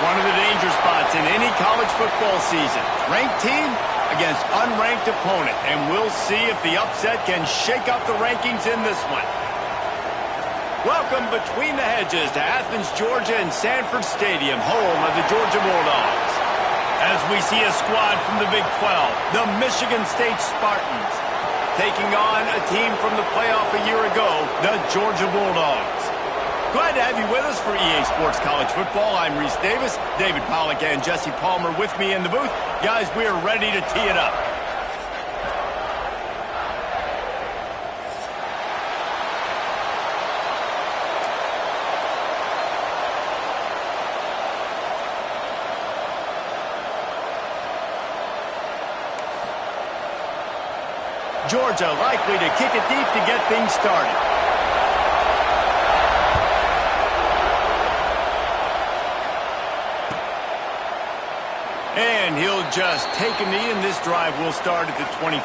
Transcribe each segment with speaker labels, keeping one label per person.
Speaker 1: One of the danger spots in any college football season. Ranked team against unranked opponent. And we'll see if the upset can shake up the rankings in this one. Welcome between the hedges to Athens, Georgia and Sanford Stadium, home of the Georgia Bulldogs. As we see a squad from the Big 12, the Michigan State Spartans, taking on a team from the playoff a year ago, the Georgia Bulldogs. Glad to have you with us for EA Sports College Football. I'm Reese Davis, David Pollack and Jesse Palmer with me in the booth. Guys, we are ready to tee it up. Georgia likely to kick it deep to get things started. And he'll just take a knee, and this drive will start at the 25.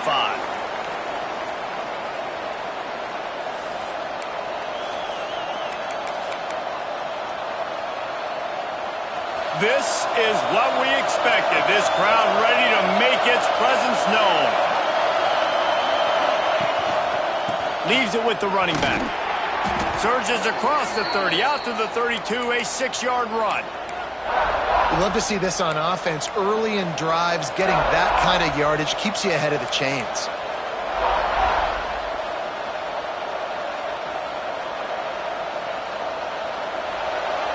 Speaker 1: This is what we expected. This crowd ready to make its presence known. Leaves it with the running back. Surges across the 30, out to the 32, a 6-yard run.
Speaker 2: You love to see this on offense. Early in drives, getting that kind of yardage keeps you ahead of the chains.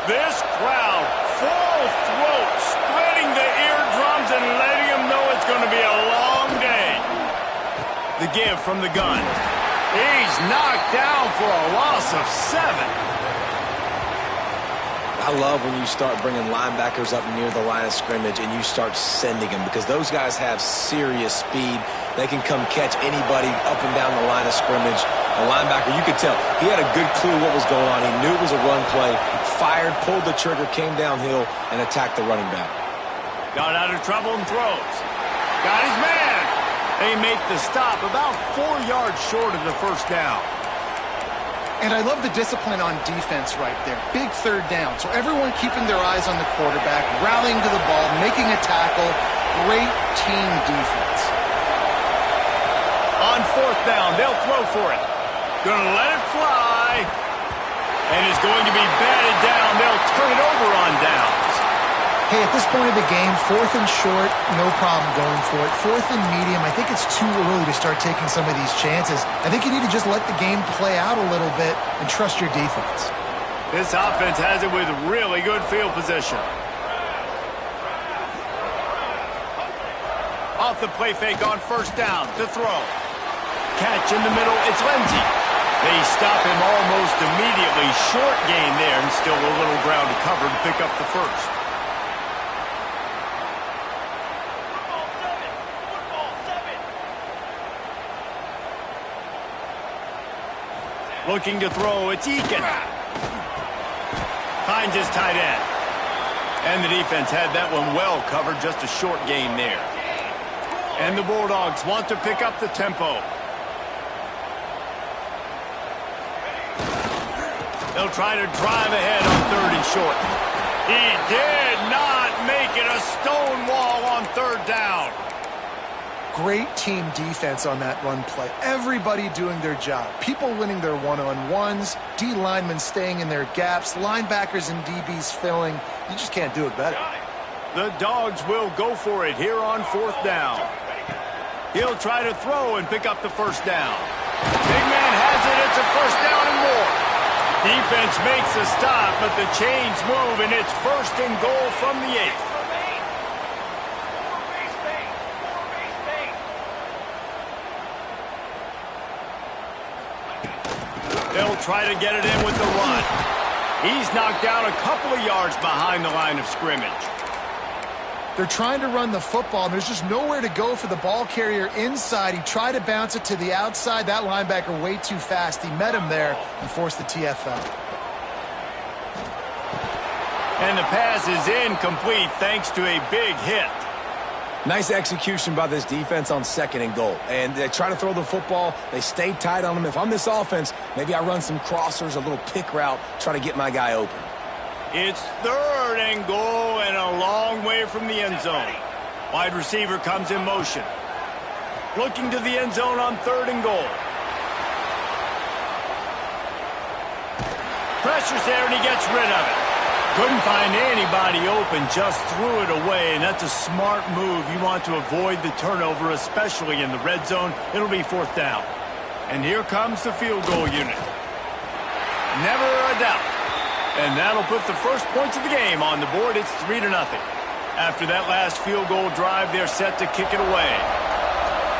Speaker 1: This crowd, full throat, spreading the eardrums and letting them know it's going to be a long day. The give from the gun. He's knocked down for a loss of 7.
Speaker 3: I love when you start bringing linebackers up near the line of scrimmage and you start sending them, because those guys have serious speed. They can come catch anybody up and down the line of scrimmage. A linebacker, you could tell, he had a good clue what was going on. He knew it was a run play, fired, pulled the trigger, came downhill, and attacked the running back.
Speaker 1: Got out of trouble and throws. Got his man. They make the stop about 4 yards short of the first down.
Speaker 2: And I love the discipline on defense right there. Big third down. So everyone keeping their eyes on the quarterback, rallying to the ball, making a tackle. Great team defense.
Speaker 1: On 4th down, they'll throw for it. Gonna let it fly. And it's going to be batted down. They'll turn it over on downs.
Speaker 2: Hey, at this point of the game, 4th and short, no problem going for it. 4th and medium, I think it's too early to start taking some of these chances. I think you need to just let the game play out a little bit and trust your defense.
Speaker 1: This offense has it with really good field position. Off the play fake on 1st down to throw. Catch in the middle, it's Lindsey. They stop him almost immediately. Short gain there, and still a little ground to cover to pick up the first. Looking to throw, it's Eakin. Finds his tight end. And the defense had that one well covered, just a short gain there. And the Bulldogs want to pick up the tempo. They'll try to drive ahead on 3rd and short. He did not make it. A stone wall on 3rd down.
Speaker 2: Great team defense on that run play. Everybody doing their job. People winning their one-on-ones, D linemen staying in their gaps, linebackers and DBs filling. You just can't do it better.
Speaker 1: The Dogs will go for it here on 4th down. He'll try to throw and pick up the 1st down. Big man has it. It's a 1st down and more. Defense makes a stop, but the chains move, and it's 1st and goal from the 8. They'll try to get it in with the run. He's knocked down a couple of yards behind the line of scrimmage.
Speaker 2: They're trying to run the football, and there's just nowhere to go for the ball carrier inside. He tried to bounce it to the outside. That linebacker way too fast. He met him there and forced the TFL.
Speaker 1: And the pass is incomplete thanks to a big hit.
Speaker 3: Nice execution by this defense on 2nd and goal. And they try to throw the football. They stay tight on them. If I'm this offense, maybe I run some crossers, a little pick route, try to get my guy open.
Speaker 1: It's 3rd and goal and a long way from the end zone. Wide receiver comes in motion. Looking to the end zone on 3rd and goal. Pressure's there and he gets rid of it. Couldn't find anybody open, just threw it away, and that's a smart move. You want to avoid the turnover, especially in the red zone. It'll be 4th down. And here comes the field goal unit. Never a doubt. And that'll put the first points of the game on the board. It's 3-0. After that last field goal drive, they're set to kick it away.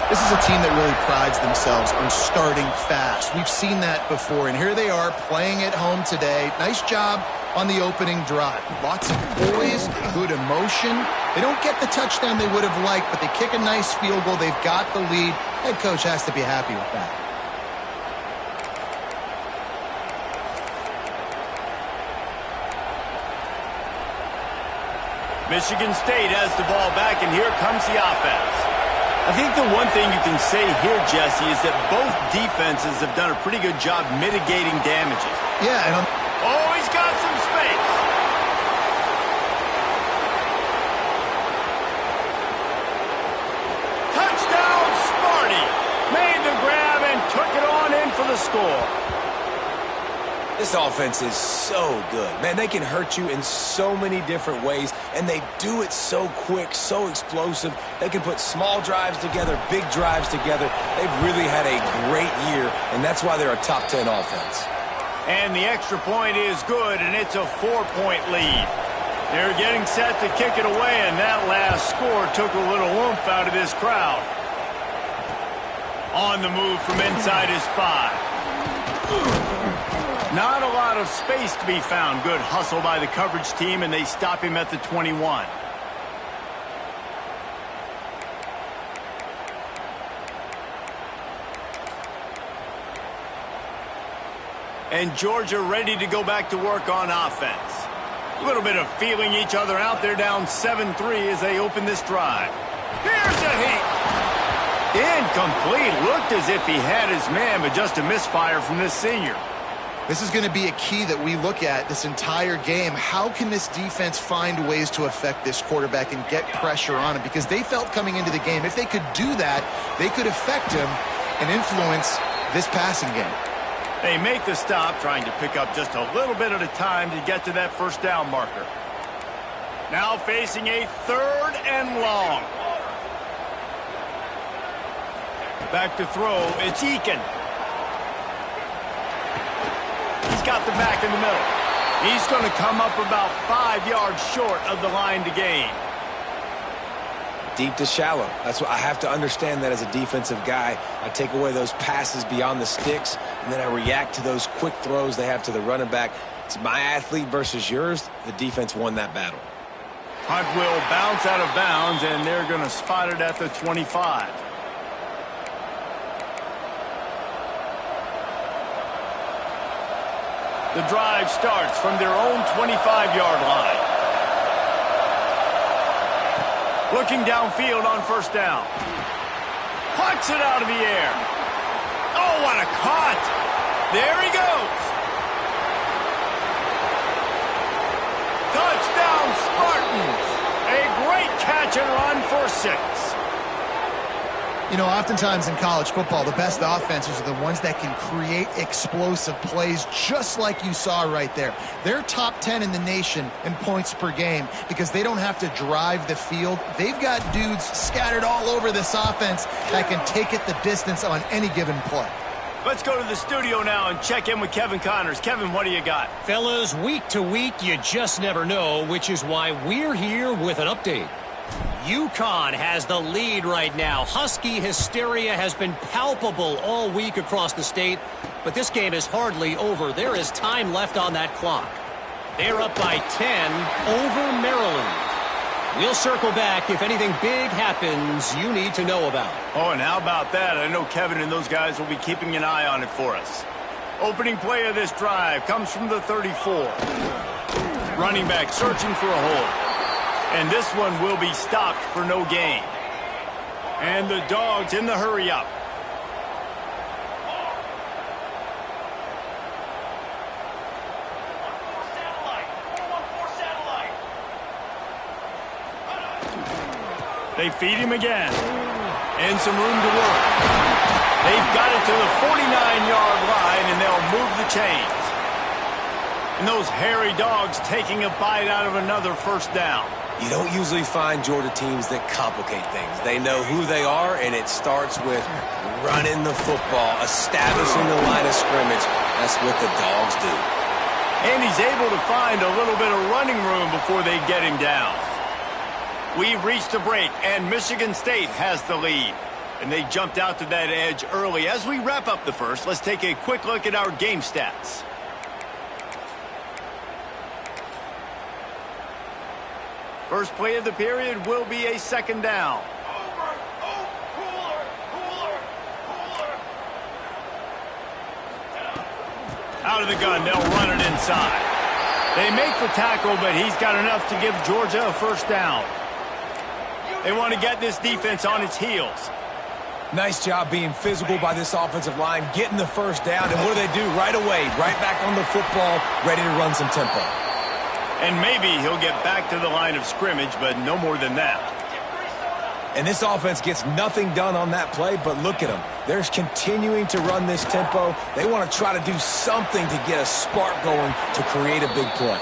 Speaker 2: This is a team that really prides themselves on starting fast. We've seen that before, and here they are playing at home today. Nice job on the opening drive. Lots of poise, good emotion. They don't get the touchdown they would have liked, but they kick a nice field goal. They've got the lead. Head coach has to be happy with that.
Speaker 1: Michigan State has the ball back, and here comes the offense. I think the one thing you can say here, Jesse, is that both defenses have done a pretty good job mitigating damages.
Speaker 2: Yeah, and
Speaker 1: oh, he's got some space. Touchdown, Smarty. Made the grab and took it on in for the score.
Speaker 3: This offense is so good. Man, they can hurt you in so many different ways, and they do it so quick, so explosive. They can put small drives together, big drives together. They've really had a great year, and that's why they're a top 10 offense.
Speaker 1: And the extra point is good, and it's a 4-point lead. They're getting set to kick it away, and that last score took a little oomph out of this crowd. On the move from inside his 5. Not a lot of space to be found. Good hustle by the coverage team, and they stop him at the 21. And Georgia ready to go back to work on offense. A little bit of feeling each other out. They're down 7-3 as they open this drive. Here's a heat. Incomplete. Looked as if he had his man, but just a misfire from this senior.
Speaker 2: this is going to be a key that we look at this entire game. How can this defense find ways to affect this quarterback and get pressure on him? Because they felt coming into the game, if they could do that, they could affect him and influence this passing game.
Speaker 1: They make the stop, trying to pick up just a little bit at a time to get to that first down marker. Now facing a 3rd and long. Back to throw, it's Eakin. He's got the back in the middle. He's going to come up about 5 yards short of the line to gain.
Speaker 3: Deep to shallow. That's what I have to understand, that as a defensive guy, I take away those passes beyond the sticks, and then I react to those quick throws they have to the running back. It's my athlete versus yours. The defense won that battle.
Speaker 1: Hunt will bounce out of bounds, and they're going to spot it at the 25. The drive starts from their own 25-yard line. Looking downfield on first down. Puts it out of the air. Oh, what a cut. There he goes. Touchdown, Spartans. A great catch and run for 6.
Speaker 2: You know, oftentimes in college football, the best offenses are the ones that can create explosive plays, just like you saw right there. They're top 10 in the nation in points per game because they don't have to drive the field. They've got dudes scattered all over this offense that can take it the distance on any given play.
Speaker 1: Let's go to the studio now and check in with Kevin Connors. Kevin, what do you got?
Speaker 4: Fellas, week to week, you just never know, which is why we're here with an update. UConn has the lead right now. Husky hysteria has been palpable all week across the state, but this game is hardly over. There is time left on that clock. They're up by 10 over Maryland. We'll circle back if anything big happens you need to know about.
Speaker 1: Oh, and how about that? I know Kevin and those guys will be keeping an eye on it for us. Opening play of this drive comes from the 34. Running back searching for a hole. And this one will be stopped for no gain. And the Dogs in the hurry up. They feed him again. And some room to work. They've got it to the 49-yard line, and they'll move the chains. And those hairy dogs taking a bite out of another first down.
Speaker 3: You don't usually find Georgia teams that complicate things. They know who they are, and it starts with running the football, establishing the line of scrimmage. That's what the dogs do.
Speaker 1: And he's able to find a little bit of running room before they get him down. We've reached a break, and Michigan State has the lead. And they jumped out to that edge early. As we wrap up the first, let's take a quick look at our game stats. First play of the period will be a second down. Out of the gun, they'll run it inside. They make the tackle, but he's got enough to give Georgia a first down. They want to get this defense on its heels.
Speaker 3: Nice job being physical by this offensive line, getting the first down, and what do they do right away? Right back on the football, ready to run some tempo.
Speaker 1: And maybe he'll get back to the line of scrimmage, but no more than that.
Speaker 3: And this offense gets nothing done on that play, but look at them. They're continuing to run this tempo. They want to try to do something to get a spark going to create a big play.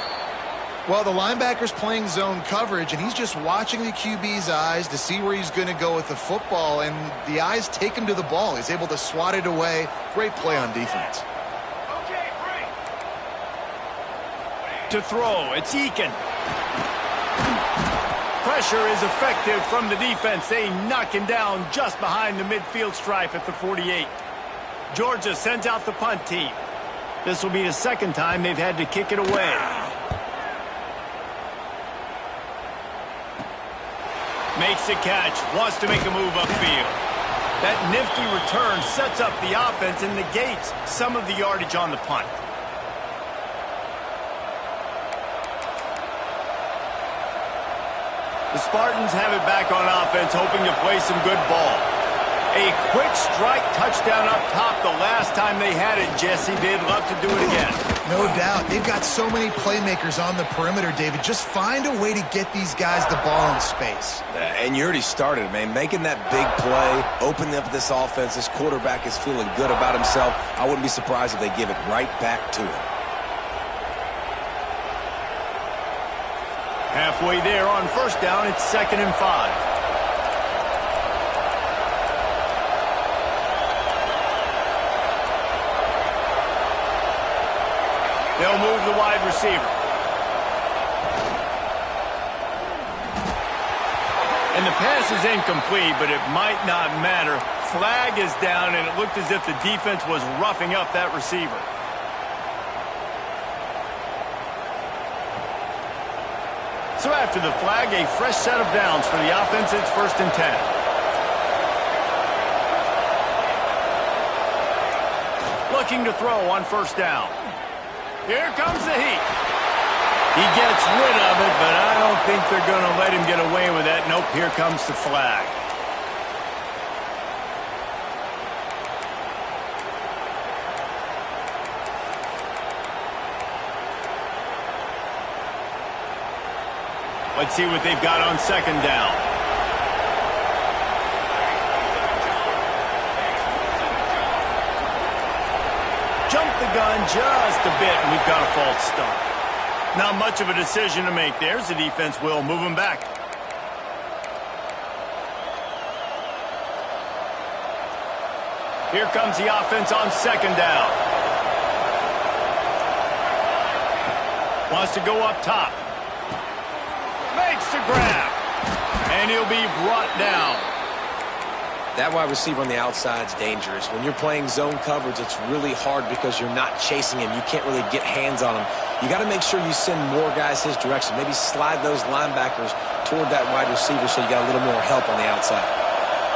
Speaker 2: Well, the linebacker's playing zone coverage, and he's just watching the QB's eyes to see where he's going to go with the football, and the eyes take him to the ball. He's able to swat it away. Great play on defense.
Speaker 1: To throw, it's Eakin. Pressure is effective from the defense. They knock him down just behind the midfield stripe at the 48. Georgia sends out the punt team. This will be the second time they've had to kick it away. Makes the catch, wants to make a move upfield. That nifty return sets up the offense and negates some of the yardage on the punt. The Spartans have it back on offense, hoping to play some good ball. A quick strike touchdown up top the last time they had it, Jesse. They'd love to do it again.
Speaker 2: No doubt. They've got so many playmakers on the perimeter, David. Just find a way to get these guys the ball in space.
Speaker 3: And you already started, man. Making that big play, opening up this offense. This quarterback is feeling good about himself. I wouldn't be surprised if they give it right back to him.
Speaker 1: Halfway there on first down, it's 2nd and 5. They'll move the wide receiver. And the pass is incomplete, but it might not matter. Flag is down, and it looked as if the defense was roughing up that receiver. So after the flag, a fresh set of downs for the offense. It's 1st and 10. Looking to throw on first down. Here comes the heat. He gets rid of it, but I don't think they're going to let him get away with that. Nope, here comes the flag. Let's see what they've got on 2nd down. Jump the gun just a bit, and we've got a false start. Not much of a decision to make there, as the defense will move him back. Here comes the offense on 2nd down. Wants to go up top. Makes the grab. And he'll be brought down.
Speaker 3: That wide receiver on the outside is dangerous. When you're playing zone coverage, it's really hard because you're not chasing him. You can't really get hands on him. You got to make sure you send more guys his direction. Maybe slide those linebackers toward that wide receiver so you got a little more help on the outside.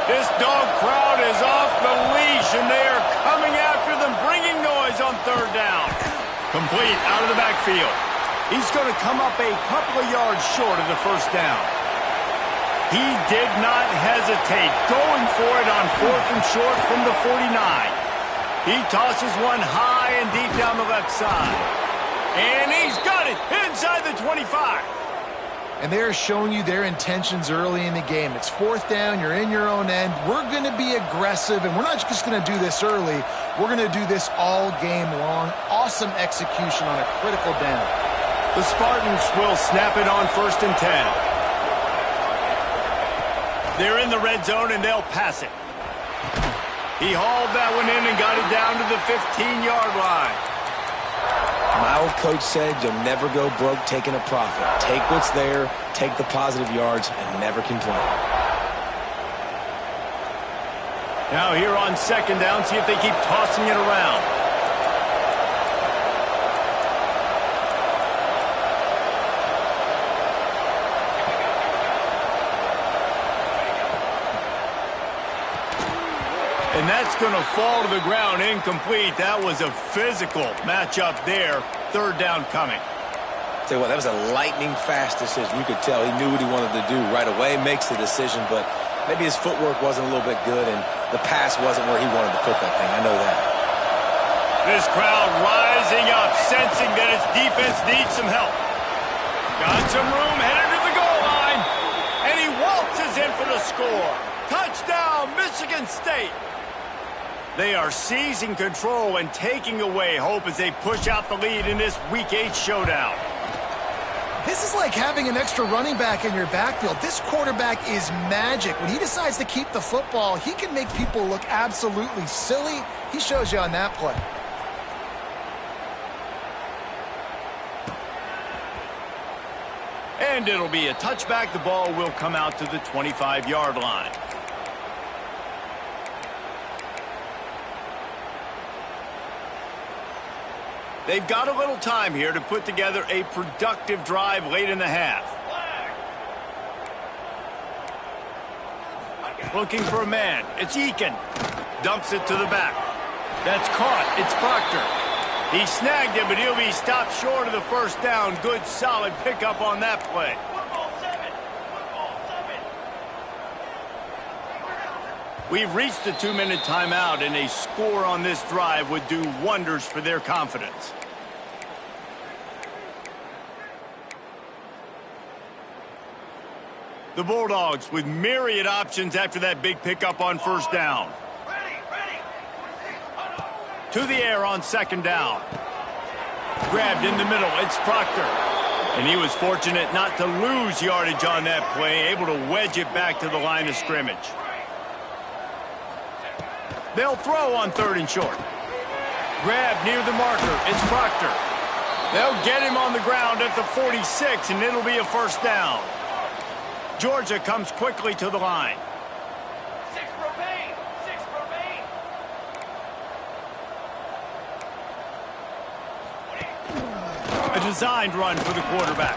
Speaker 1: This dog crowd is off the leash, and they are coming after them, bringing noise on 3rd down. Complete out of the backfield. He's going to come up a couple of yards short of the first down. He did not hesitate, going for it on 4th and short from the 49. He tosses one high and deep down the left side. And he's got it inside the 25.
Speaker 2: And they are showing you their intentions early in the game. It's fourth down. You're in your own end. We're going to be aggressive, and we're not just going to do this early. We're going to do this all game long. Awesome execution on a critical down.
Speaker 1: The Spartans will snap it on 1st and 10. They're in the red zone, and they'll pass it. He hauled that one in and got it down to the 15-yard line.
Speaker 3: My old coach said you'll never go broke taking a profit. Take what's there, take the positive yards, and never complain.
Speaker 1: Now here on 2nd down, see if they keep tossing it around. And that's going to fall to the ground incomplete. That was a physical matchup there. 3rd down coming.
Speaker 3: Tell you what, that was a lightning-fast decision. You could tell he knew what he wanted to do right away, makes the decision, but maybe his footwork wasn't a little bit good, and the pass wasn't where he wanted to put that thing. I know that.
Speaker 1: This crowd rising up, sensing that its defense needs some help. Got some room, headed to the goal line, and he waltzes in for the score. Touchdown, Michigan State. They are seizing control and taking away hope as they push out the lead in this Week 8 showdown.
Speaker 2: This is like having an extra running back in your backfield. This quarterback is magic. When he decides to keep the football, he can make people look absolutely silly. He shows you on that play.
Speaker 1: And it'll be a touchback. The ball will come out to the 25-yard line. They've got a little time here to put together a productive drive late in the half. Looking for a man. It's Eakin. Dumps it to the back. That's caught. It's Proctor. He snagged it, but he'll be stopped short of the 1st down. Good, solid pickup on that play. We've reached the 2-minute timeout, and a score on this drive would do wonders for their confidence. The Bulldogs with myriad options after that big pickup on 1st down. To the air on 2nd down. Grabbed in the middle. It's Proctor. And he was fortunate not to lose yardage on that play, able to wedge it back to the line of scrimmage. They'll throw on 3rd and short. Grabbed near the marker. It's Proctor. They'll get him on the ground at the 46, and it'll be a 1st down. Georgia comes quickly to the line.
Speaker 5: 6 remain. 6 remain.
Speaker 1: A designed run for the quarterback.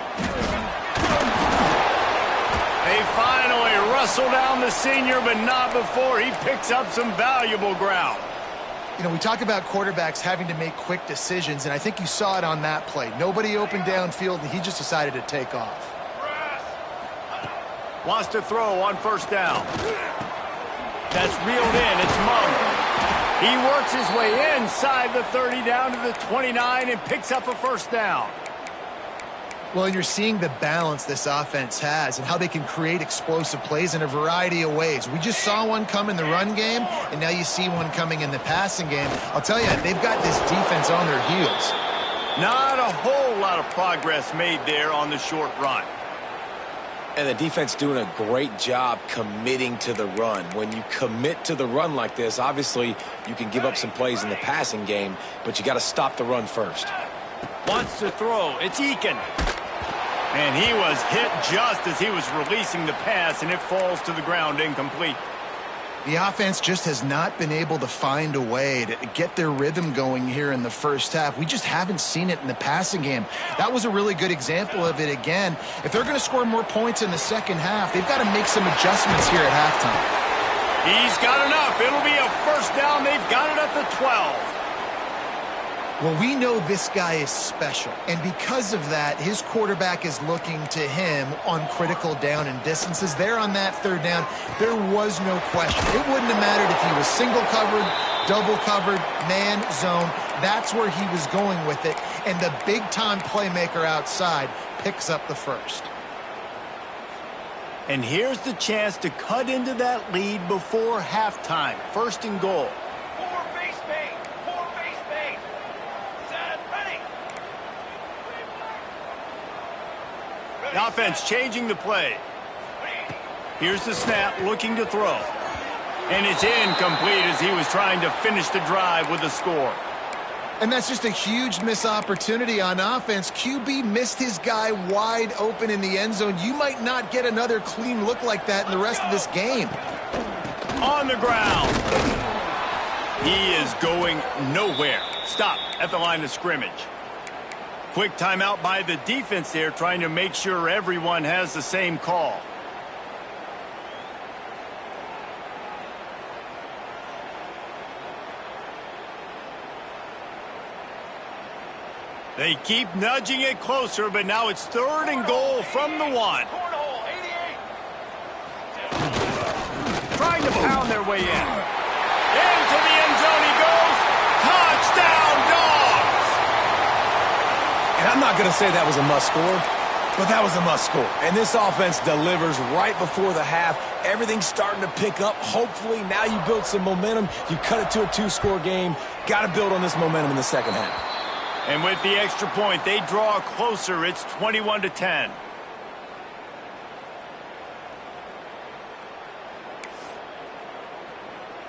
Speaker 1: They finally wrestle down the senior, but not before he picks up some valuable ground.
Speaker 2: You know, we talk about quarterbacks having to make quick decisions, and I think you saw it on that play. Nobody open downfield, and he just decided to take off.
Speaker 1: Wants to throw on 1st down. That's reeled in. It's Mung. He works his way inside the 30 down to the 29 and picks up a 1st down.
Speaker 2: Well, and you're seeing the balance this offense has and how they can create explosive plays in a variety of ways. We just saw one come in the run game, and now you see one coming in the passing game. I'll tell you, they've got this defense on their heels.
Speaker 1: Not a whole lot of progress made there on the short run.
Speaker 3: And the defense doing a great job committing to the run. When you commit to the run like this, obviously you can give up some plays in the passing game, but you got to stop the run first.
Speaker 1: Wants to throw. It's Eakin. And he was hit just as he was releasing the pass, and it falls to the ground incomplete.
Speaker 2: The offense just has not been able to find a way to get their rhythm going here in the first half. We just haven't seen it in the passing game. That was a really good example of it again. If they're going to score more points in the second half, they've got to make some adjustments here at halftime.
Speaker 1: He's got enough. It'll be a 1st down. They've got it at the 12.
Speaker 2: Well, we know this guy is special, and because of that, his quarterback is looking to him on critical down and distances. There on that 3rd down, there was no question. It wouldn't have mattered if he was single covered, double covered, man, zone. That's where he was going with it, and the big-time playmaker outside picks up the 1st.
Speaker 1: And here's the chance to cut into that lead before halftime. First and goal.
Speaker 5: Four base bait. Four base bait. Set. Ready.
Speaker 1: The offense changing the play. Here's the snap, looking to throw. And it's incomplete as he was trying to finish the drive with a score.
Speaker 2: And that's just a huge missed opportunity on offense. QB missed his guy wide open in the end zone. You might not get another clean look like that in the rest of this game.
Speaker 1: On the ground. He is going nowhere. Stop at the line of scrimmage. Quick timeout by the defense there, trying to make sure everyone has the same call. They keep nudging it closer, but now it's third and goal from the 1.
Speaker 5: Cornhole, 88.
Speaker 1: Trying to pound their way in. Into the end zone he goes. Touchdown, Dogs!
Speaker 3: And I'm not going to say that was a must score, but that was a must score. And this offense delivers right before the half. Everything's starting to pick up. Hopefully, now you build some momentum. You cut it to a 2-score game. Got to build on this momentum in the second half.
Speaker 1: And with the extra point, they draw closer. It's 21-10.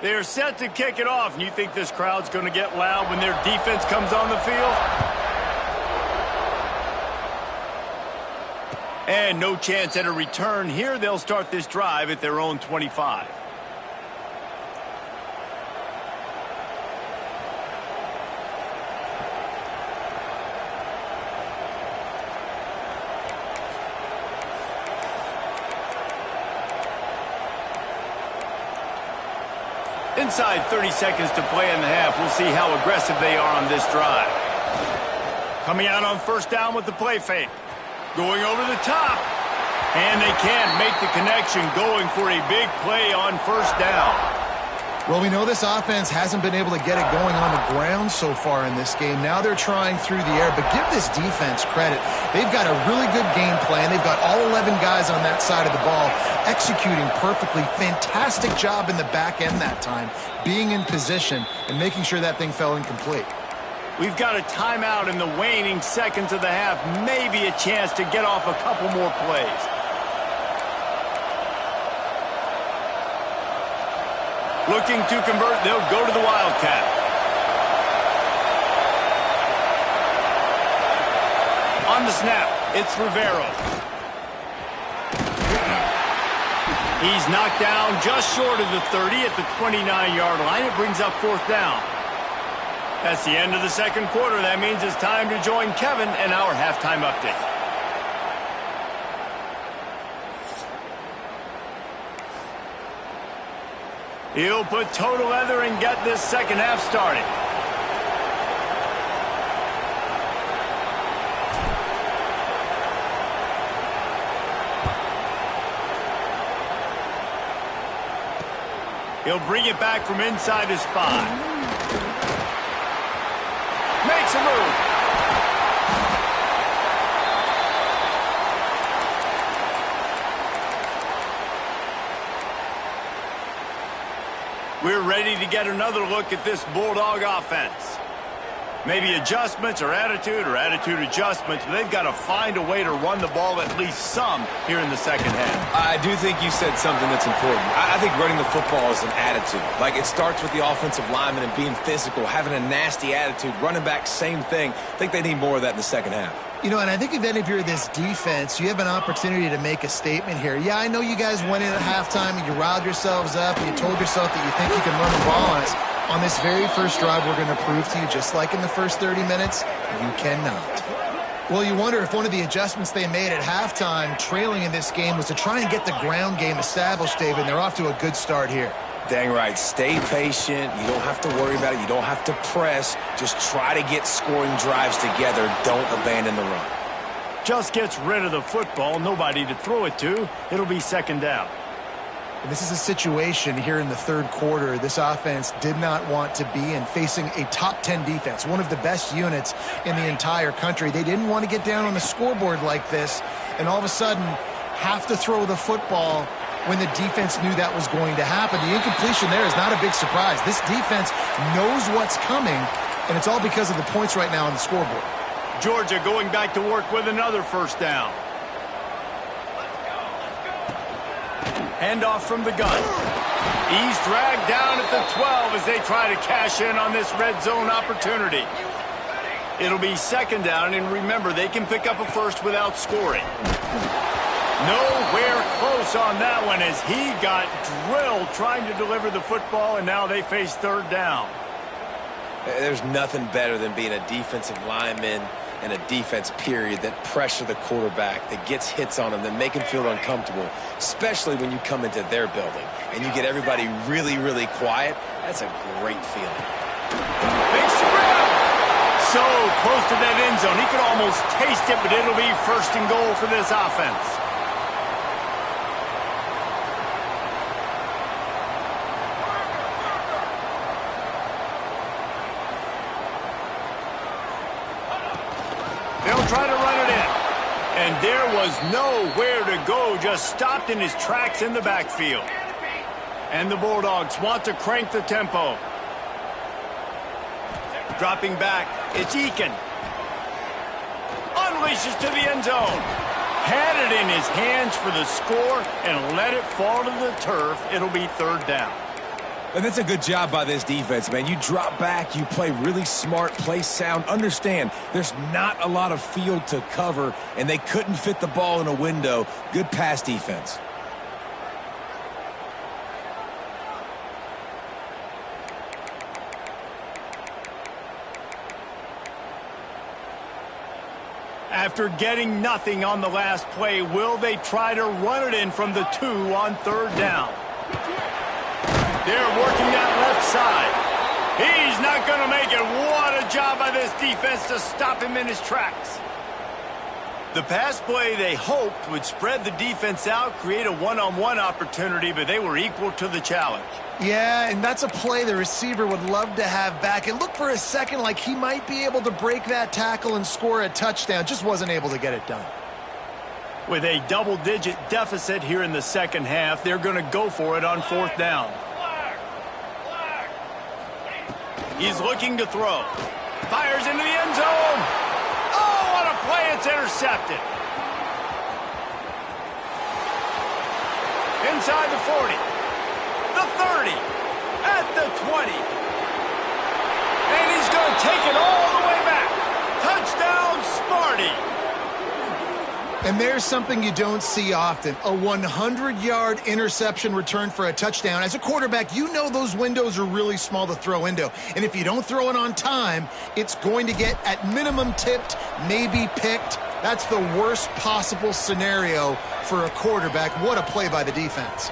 Speaker 1: They're set to kick it off. And you think this crowd's going to get loud when their defense comes on the field? And no chance at a return here. They'll start this drive at their own 25. Inside 30 seconds to play in the half. We'll see how aggressive they are on this drive. Coming out on first down with the play fake. Going over the top. And they can't make the connection, going for a big play on first down.
Speaker 2: Well, we know this offense hasn't been able to get it going on the ground so far in this game. Now they're trying through the air, but give this defense credit. They've got a really good game plan. They've got all 11 guys on that side of the ball executing perfectly. Fantastic job in the back end that time, being in position and making sure that thing fell incomplete.
Speaker 1: We've got a timeout in the waning seconds of the half. Maybe a chance to get off a couple more plays. Looking to convert, they'll go to the Wildcat. On the snap, it's Rivero. He's knocked down just short of the 30 at the 29-yard line. It brings up fourth down. That's the end of the second quarter. That means it's time to join Kevin and our halftime update. He'll put toe to leather and get this second half started. He'll bring it back from inside his 5. Makes a move. We're ready to get another look at this Bulldog offense. Maybe adjustments or attitude adjustments, but they've got to find a way to run the ball at least some here in the second half.
Speaker 3: I do think you said something that's important. I think running the football is an attitude. Like, it starts with the offensive lineman and being physical, having a nasty attitude. Running back, same thing. I think they need more of that in the second half.
Speaker 2: You know, and I think then if you're this defense, you have an opportunity to make a statement here. Yeah, I know you guys went in at halftime and you riled yourselves up and you told yourself that you think you can run the ball on us. On this very first drive, we're going to prove to you, just like in the first 30 minutes, you cannot. Well, you wonder if one of the adjustments they made at halftime, trailing in this game, was to try and get the ground game established, David, and they're off to a good start here.
Speaker 3: Dang right. Stay patient. You don't have to worry about it. You don't have to press. Just try to get scoring drives together. Don't abandon the run.
Speaker 1: Just gets rid of the football. Nobody to throw it to. It'll be second down.
Speaker 2: And this is a situation here in the third quarter this offense did not want to be in, facing a top 10 defense, one of the best units in the entire country. They didn't want to get down on the scoreboard like this, and all of a sudden have to throw the football when the defense knew that was going to happen. The incompletion there is not a big surprise. This defense knows what's coming, and it's all because of the points right now on the scoreboard.
Speaker 1: Georgia going back to work with another first down. Handoff from the gun. He's dragged down at the 12 as they try to cash in on this red zone opportunity. It'll be second down, and remember, they can pick up a first without scoring. Nowhere close on that one as he got drilled trying to deliver the football, and now they face third down.
Speaker 3: There's nothing better than being a defensive lineman and a defense, period, that pressure the quarterback, that gets hits on him, that make him feel uncomfortable, especially when you come into their building and you get everybody really, really quiet. That's a great feeling.
Speaker 1: Big spread! So close to that end zone. He could almost taste it, but it'll be first and goal for this offense. They'll try to run it in. And there was nowhere to go, just stopped in his tracks in the backfield. And the Bulldogs want to crank the tempo. Dropping back, it's Eakin. Unleashes to the end zone. Had it in his hands for the score and let it fall to the turf. It'll be third down.
Speaker 3: And that's a good job by this defense, man. You drop back, you play really smart, play sound. Understand, there's not a lot of field to cover, and they couldn't fit the ball in a window. Good pass defense.
Speaker 1: After getting nothing on the last play, will they try to run it in from the 2 on third down? They're working that left side. He's not going to make it. What a job by this defense to stop him in his tracks. The pass play they hoped would spread the defense out, create a one-on-one opportunity, but they were equal to the challenge.
Speaker 2: Yeah, and that's a play the receiver would love to have back. It looked for a second like he might be able to break that tackle and score a touchdown. Just wasn't able to get it done.
Speaker 1: With a double-digit deficit here in the second half, they're going to go for it on fourth down. He's looking to throw. Fires into the end zone. Oh, what a play. It's intercepted. Inside the 40. The 30. At the 20. And he's going to take it all the way back. Touchdown, Smarty.
Speaker 2: And there's something you don't see often, a 100-yard interception return for a touchdown. As a quarterback, you know those windows are really small to throw into. And if you don't throw it on time, it's going to get, at minimum, tipped, maybe picked. That's the worst possible scenario for a quarterback. What a play by the defense.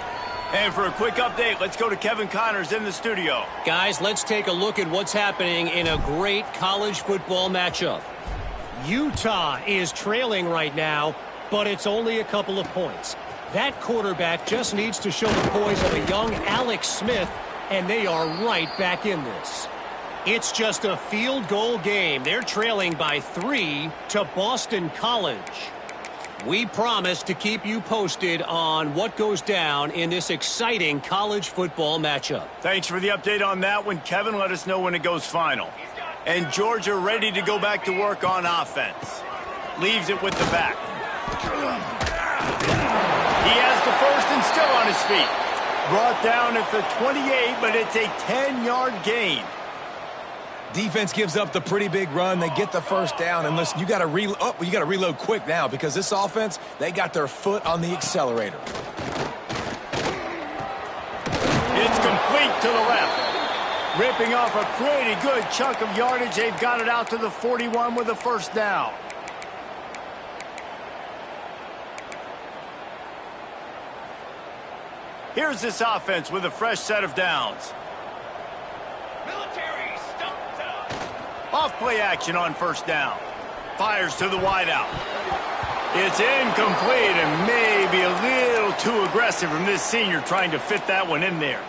Speaker 1: And for a quick update, let's go to Kevin Connors in the studio.
Speaker 4: Guys, let's take a look at what's happening in a great college football matchup. Utah is trailing right now, but it's only a couple of points. That quarterback just needs to show the poise of a young Alex Smith, and they are right back in this. It's just a field goal game. They're trailing by 3 to Boston College. We promise to keep you posted on what goes down in this exciting college football matchup.
Speaker 1: Thanks for the update on that one, Kevin. Let us know when it goes final. And Georgia ready to go back to work on offense. Leaves it with the back. He has the first and still on his feet. Brought down at the 28, but it's a 10-yard gain.
Speaker 3: Defense gives up the pretty big run. They get the first down. And listen, you got to reload quick now because this offense, they got their foot on the accelerator.
Speaker 1: It's complete to the left. Ripping off a pretty good chunk of yardage. They've got it out to the 41 with a first down. Here's this offense with a fresh set of downs.
Speaker 5: Military stumped up.
Speaker 1: Off play action on first down. Fires to the wideout. It's incomplete and maybe a little too aggressive from this senior trying to fit that one in there.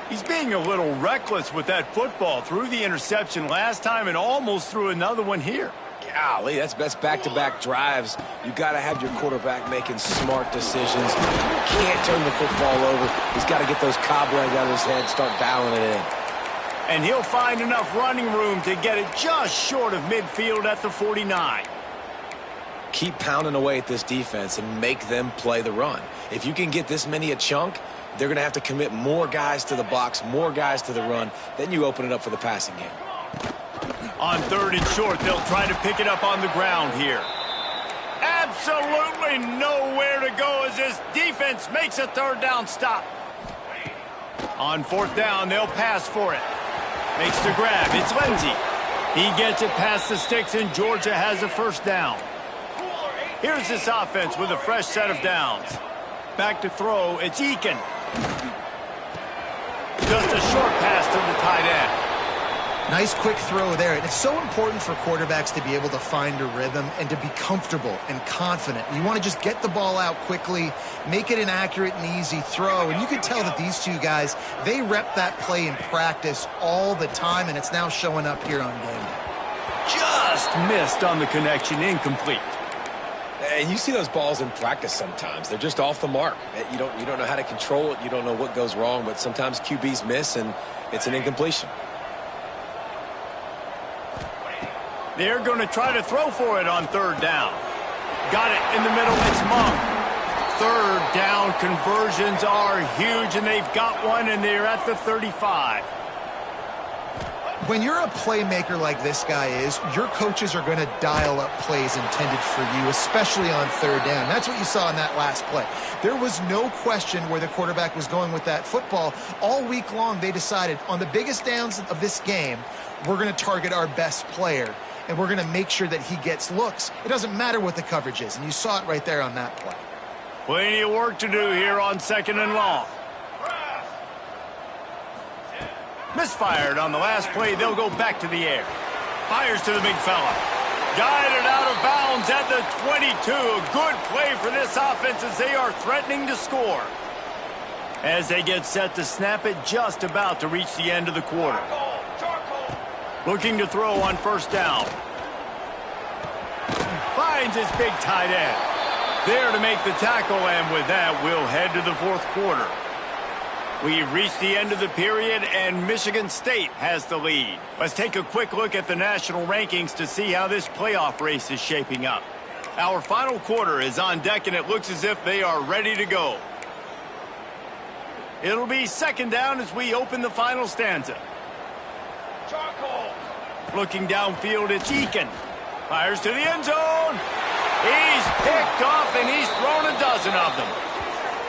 Speaker 1: He's being a little reckless with that football. Threw the interception last time and almost threw another one here.
Speaker 3: Golly, that's back-to-back drives. You got to have your quarterback making smart decisions. Can't turn the football over. He's got to get those cobwebs out of his head, start dialing it in.
Speaker 1: And he'll find enough running room to get it just short of midfield at the 49.
Speaker 3: Keep pounding away at this defense and make them play the run. If you can get this many a chunk, they're going to have to commit more guys to the box, more guys to the run. Then you open it up for the passing game.
Speaker 1: On 3rd and short, they'll try to pick it up on the ground here. Absolutely nowhere to go as this defense makes a 3rd down stop. On 4th down, they'll pass for it. Makes the grab. It's Lindsey. He gets it past the sticks, and Georgia has a 1st down. Here's this offense with a fresh set of downs. Back to throw. It's Eakin. Just a short pass to the tight end.
Speaker 2: Nice quick throw there. And it's so important for quarterbacks to be able to find a rhythm and to be comfortable and confident. You want to just get the ball out quickly, make it an accurate and easy throw. And you can tell that these two guys, they rep that play in practice all the time, and it's now showing up here on game day.
Speaker 1: Just missed on the connection. Incomplete.
Speaker 3: And you see those balls in practice sometimes. They're just off the mark. You don't know how to control it. You don't know what goes wrong, but sometimes QBs miss, and it's an incompletion.
Speaker 1: They're going to try to throw for it on 3rd down. Got it in the middle. It's Monk. 3rd down conversions are huge, and they've got one, and they're at the 35.
Speaker 2: When you're a playmaker like this guy is, your coaches are going to dial up plays intended for you, especially on 3rd down. That's what you saw in that last play. There was no question where the quarterback was going with that football. All week long, they decided on the biggest downs of this game, we're going to target our best player, and we're going to make sure that he gets looks. It doesn't matter what the coverage is, and you saw it right there on that play.
Speaker 1: Plenty of work to do here on 2nd and long. Misfired on the last play. They'll go back to the air. Fires to the big fella. Guided out of bounds at the 22. A good play for this offense as they are threatening to score. As they get set to snap it, just about to reach the end of the quarter. Looking to throw on 1st down. Finds his big tight end. There to make the tackle, and with that, we'll head to the 4th quarter. We've reached the end of the period, and Michigan State has the lead. Let's take a quick look at the national rankings to see how this playoff race is shaping up. Our final quarter is on deck, and it looks as if they are ready to go. It'll be 2nd down as we open the final stanza. Looking downfield, it's Eakin. Fires to the end zone. He's picked off, and he's thrown a dozen of them.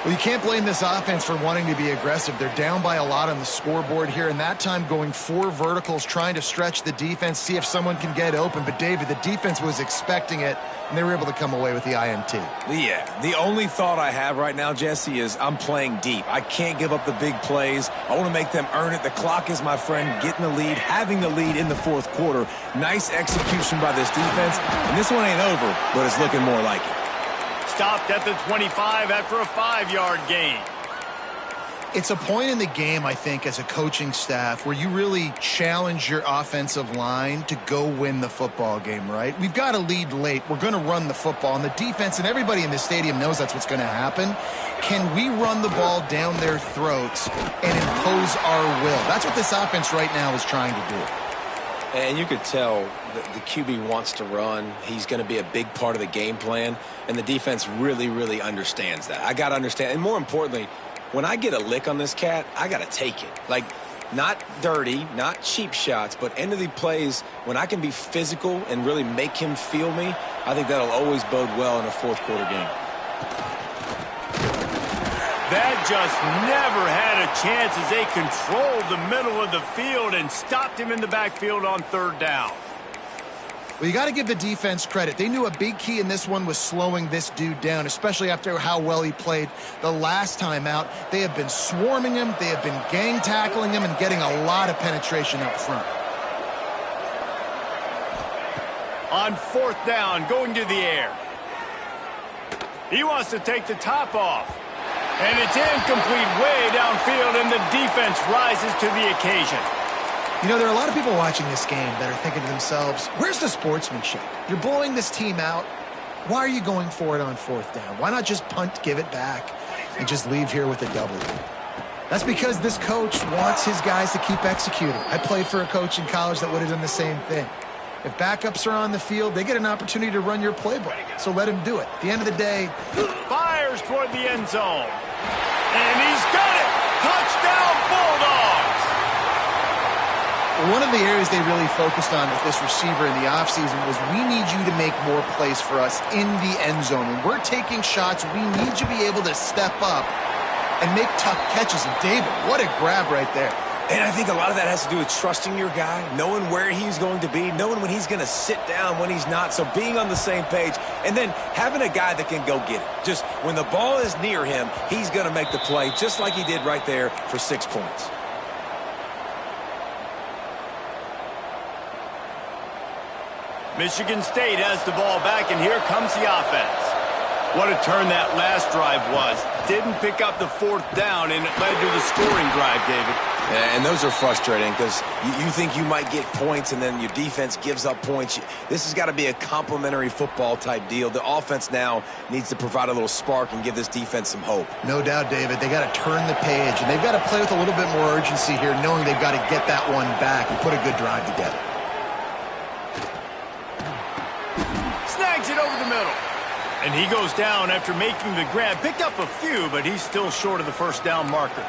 Speaker 2: Well, you can't blame this offense for wanting to be aggressive. They're down by a lot on the scoreboard here, and that time going 4 verticals, trying to stretch the defense, see if someone can get open. But, David, the defense was expecting it, and they were able to come away with the INT.
Speaker 3: Yeah, the only thought I have right now, Jesse, is I'm playing deep. I can't give up the big plays. I want to make them earn it. The clock is my friend. Getting the lead, having the lead in the 4th quarter. Nice execution by this defense. And this one ain't over, but it's looking more like it.
Speaker 1: Stopped at the 25 after a 5-yard gain.
Speaker 2: It's a point in the game, I think, as a coaching staff where you really challenge your offensive line to go win the football game, right? We've got to lead late. We're going to run the football. And the defense and everybody in the stadium knows that's what's going to happen. Can we run the ball down their throats and impose our will? That's what this offense right now is trying to do.
Speaker 3: And you could tell the QB wants to run. He's going to be a big part of the game plan. And the defense really, really understands that. I got to understand. And more importantly, when I get a lick on this cat, I got to take it. Like, not dirty, not cheap shots, but end of the plays, when I can be physical and really make him feel me, I think that'll always bode well in a 4th quarter game.
Speaker 1: That just never had a chance as they controlled the middle of the field and stopped him in the backfield on 3rd down.
Speaker 2: Well, you got to give the defense credit. They knew a big key in this one was slowing this dude down, especially after how well he played the last time out. They have been swarming him. They have been gang tackling him and getting a lot of penetration up front.
Speaker 1: On 4th down, going to the air. He wants to take the top off. And it's incomplete way downfield, and the defense rises to the occasion.
Speaker 2: You know, there are a lot of people watching this game that are thinking to themselves, where's the sportsmanship? You're blowing this team out. Why are you going for it on 4th down? Why not just punt, give it back, and just leave here with a W? That's because this coach wants his guys to keep executing. I played for a coach in college that would have done the same thing. If backups are on the field, they get an opportunity to run your playbook, so let him do it. At the end of the day,
Speaker 1: fires toward the end zone. And he's got it! Touchdown, Bulldogs!
Speaker 2: One of the areas they really focused on with this receiver in the offseason was we need you to make more plays for us in the end zone. When we're taking shots, we need you to be able to step up and make tough catches. And David, what a grab right there.
Speaker 3: And I think a lot of that has to do with trusting your guy, knowing where he's going to be, knowing when he's going to sit down, when he's not. So being on the same page, and then having a guy that can go get it. Just when the ball is near him, he's going to make the play, just like he did right there for 6 points.
Speaker 1: Michigan State has the ball back, and here comes the offense. What a turn that last drive was. Didn't pick up the 4th down, and it led to the scoring drive, David.
Speaker 3: Yeah, and those are frustrating because you think you might get points, and then your defense gives up points. This has got to be a complementary football type deal. The offense now needs to provide a little spark and give this defense some hope.
Speaker 2: No doubt, David. They got to turn the page, and they've got to play with a little bit more urgency here, knowing they've got to get that one back and put a good drive together.
Speaker 1: Snags it over the middle. And he goes down after making the grab. Picked up a few, but he's still short of the 1st down marker.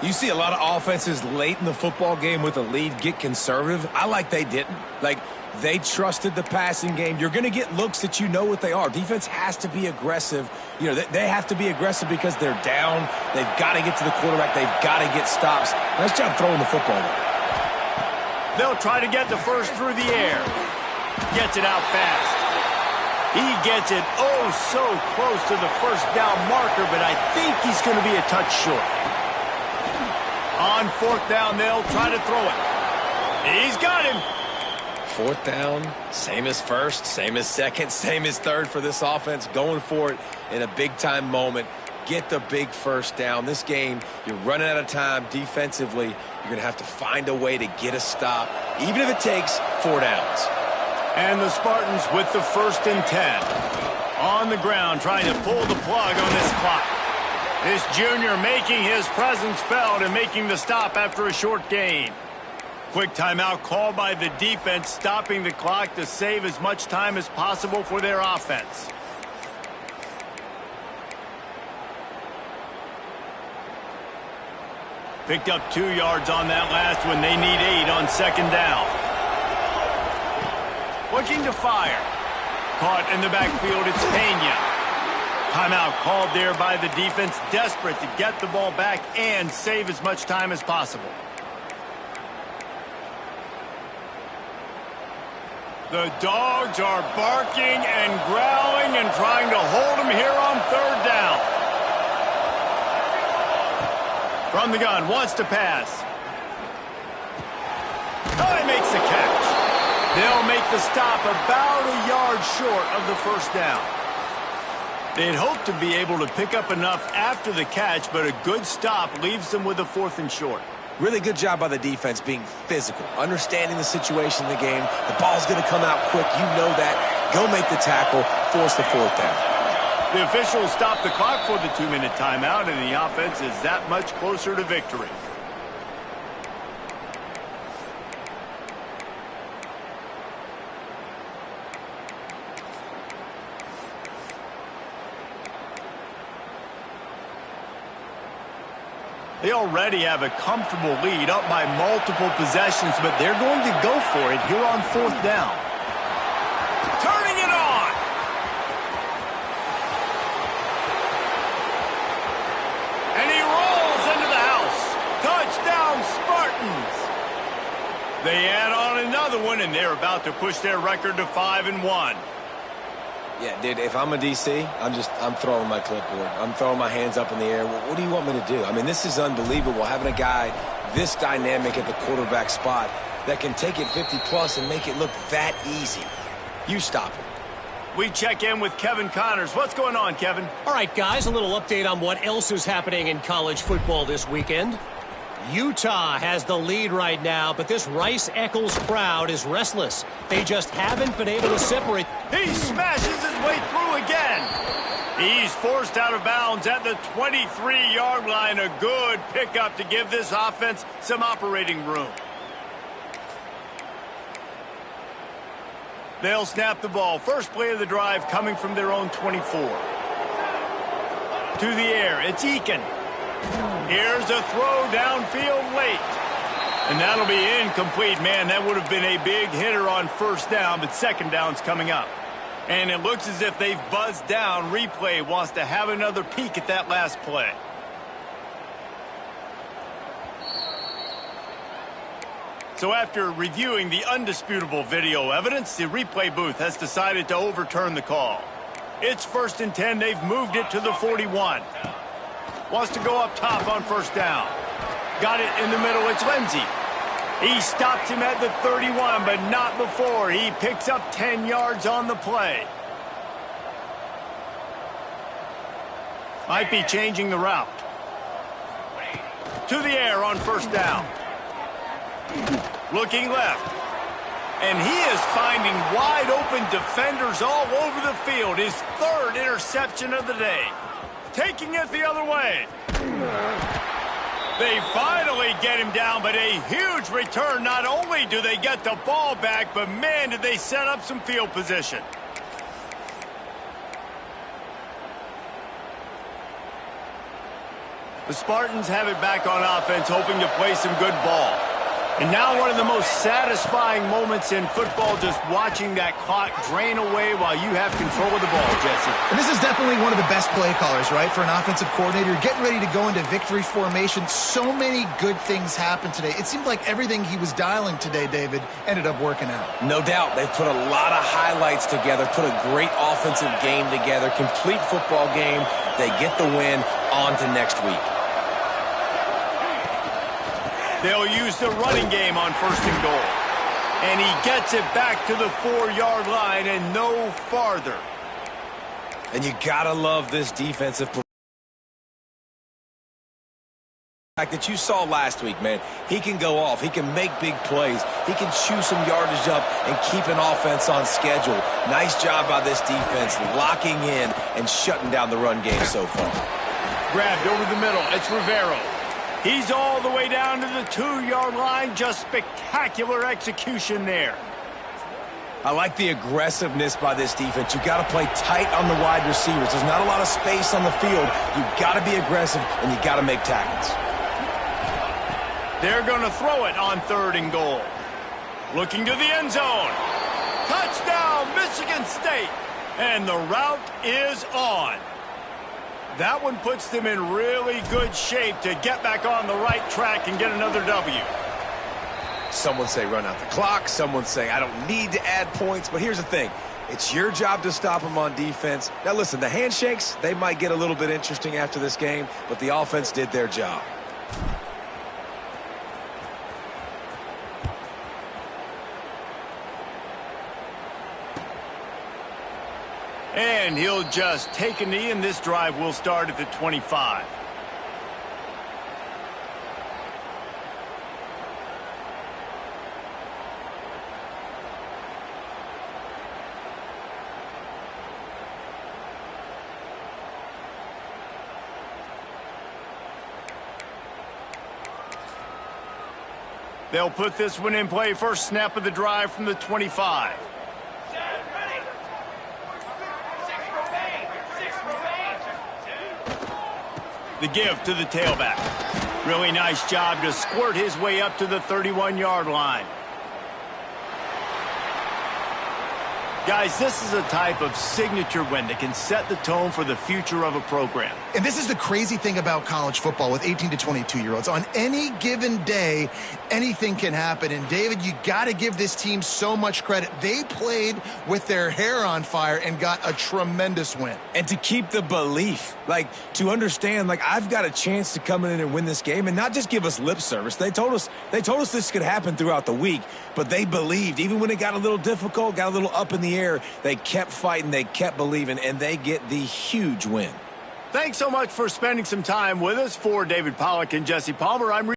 Speaker 3: You see a lot of offenses late in the football game with a lead get conservative. I like they didn't. Like, they trusted the passing game. You're going to get looks that you know what they are. Defense has to be aggressive. You know, they have to be aggressive because they're down. They've got to get to the quarterback. They've got to get stops. Nice job throwing the football there.
Speaker 1: They'll try to get the first through the air. Gets it out fast. He gets it so close to the 1st down marker, but I think he's going to be a touch short. On 4th down, they'll try to throw it. He's got him.
Speaker 3: 4th down, same as 1st, same as 2nd, same as 3rd for this offense. Going for it in a big-time moment. Get the big 1st down. This game, you're running out of time defensively. You're going to have to find a way to get a stop, even if it takes 4 downs.
Speaker 1: And the Spartans with the 1st and 10. On the ground, trying to pull the plug on this clock. This junior making his presence felt and making the stop after a short gain. Quick timeout called by the defense, stopping the clock to save as much time as possible for their offense. Picked up 2 yards on that last one. They need 8 on 2nd down. Looking to fire. Caught in the backfield, it's Pena. Timeout called there by the defense, desperate to get the ball back and save as much time as possible. The Dogs are barking and growling and trying to hold him here on 3rd down. From the gun, wants to pass. Oh, he makes the catch. They'll make the stop about a yard short of the 1st down. They'd hoped to be able to pick up enough after the catch, but a good stop leaves them with a 4th and short.
Speaker 3: Really good job by the defense being physical, understanding the situation in the game. The ball's going to come out quick. You know that. Go make the tackle, force the 4th down.
Speaker 1: The officials stop the clock for the 2-minute timeout, and the offense is that much closer to victory. They already have a comfortable lead up by multiple possessions, but they're going to go for it here on 4th down. Turning it on! And he rolls into the house. Touchdown, Spartans! They add on another one, and they're about to push their record to 5-1.
Speaker 3: Yeah, dude, if I'm a DC, I'm throwing my clipboard. I'm throwing my hands up in the air. What do you want me to do? I mean, this is unbelievable, having a guy this dynamic at the quarterback spot that can take it 50-plus and make it look that easy. You stop him.
Speaker 1: We check in with Kevin Connors. What's going on, Kevin?
Speaker 4: All right, guys, a little update on what else is happening in college football this weekend. Utah has the lead right now, but this Rice-Eccles crowd is restless. They just haven't been able to separate.
Speaker 1: He smashes his way through again. He's forced out of bounds at the 23-yard line. A good pickup to give this offense some operating room. They'll snap the ball. First play of the drive coming from their own 24. To the air, it's Eakin. Here's a throw downfield late. And that'll be incomplete. Man, that would have been a big hitter on first down, but second down's coming up. And it looks as if they've buzzed down. Replay wants to have another peek at that last play. So after reviewing the undisputable video evidence, the replay booth has decided to overturn the call. It's 1st and 10. They've moved it to the 41. Wants to go up top on first down. Got it in the middle. It's Lindsey. He stops him at the 31, but not before. He picks up 10 yards on the play. Might be changing the route. To the air on first down. Looking left. And he is finding wide open defenders all over the field. His 3rd interception of the day. Taking it the other way. They finally get him down, but a huge return. Not only do they get the ball back, but man, did they set up some field position. The Spartans have it back on offense, hoping to play some good ball. And now one of the most satisfying moments in football, just watching that clock drain away while you have control of the ball, Jesse.
Speaker 2: And this is definitely one of the best play callers, right, for an offensive coordinator. Getting ready to go into victory formation. So many good things happened today. It seemed like everything he was dialing today, David, ended up working out.
Speaker 3: No doubt. They've put a lot of highlights together, put a great offensive game together, complete football game. They get the win. On to next week.
Speaker 1: They'll use the running game on 1st and goal. And he gets it back to the 4-yard line and no farther.
Speaker 3: And you gotta love this defensive play that you saw last week, man. He can go off. He can make big plays. He can chew some yardage up and keep an offense on schedule. Nice job by this defense locking in and shutting down the run game so far.
Speaker 1: Grabbed over the middle. It's Rivero. He's all the way down to the 2-yard line. Just spectacular execution there.
Speaker 3: I like the aggressiveness by this defense. You got to play tight on the wide receivers. There's not a lot of space on the field. You got to be aggressive, and you got to make tackles.
Speaker 1: They're going to throw it on 3rd and goal. Looking to the end zone. Touchdown, Michigan State. And the route is on. That one puts them in really good shape to get back on the right track and get another W.
Speaker 3: Some say run out the clock. Some say I don't need to add points. But here's the thing. It's your job to stop them on defense. Now, listen, the handshakes, they might get a little bit interesting after this game, but the offense did their job.
Speaker 1: And he'll just take a knee, and this drive will start at the 25. They'll put this one in play. First snap of the drive from the 25. The give to the tailback. Really nice job to squirt his way up to the 31-yard line. Guys, this is a type of signature win that can set the tone for the future of a program.
Speaker 2: And this is the crazy thing about college football with 18 to 22-year-olds. On any given day, anything can happen. And, David, you got to give this team so much credit. They played with their hair on fire and got a tremendous win.
Speaker 3: And to keep the belief, like, to understand, like, I've got a chance to come in and win this game and not just give us lip service. They told us this could happen throughout the week, but they believed. Even when it got a little difficult, got a little up in the air, they kept fighting, they kept believing, and they get the huge win.
Speaker 1: Thanks so much for spending some time with us. For David Pollack and Jesse Palmer, I'm